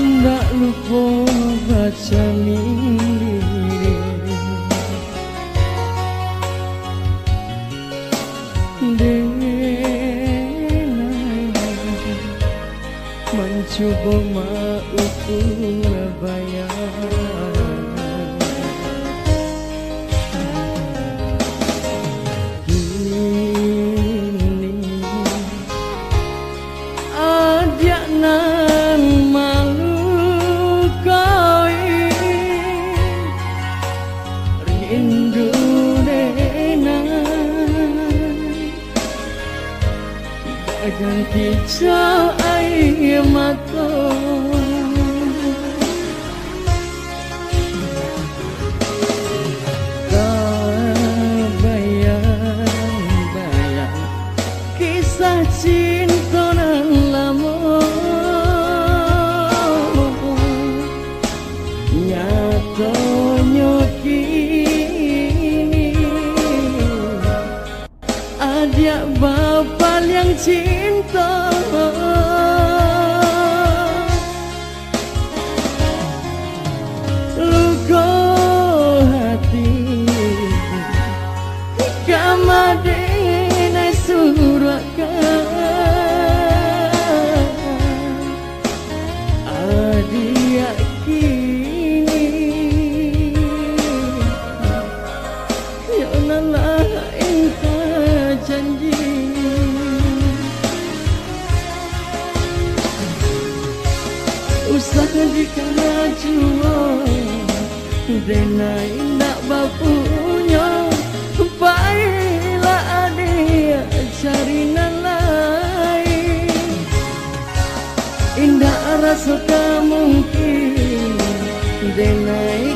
ndak lupa baca lirik mencoba mengukur bayaran ini ajak nan malu koi rindu ganti cahaya mata bayang-bayang kisah cinta nan lama nyatanya kini adik bapak yang cinta luka hati kamadena surakan adik kini ya nalah inta janji usah dikala jua denai nak bapunya baiklah adik cari nan lain indah rasa tak mungkin denai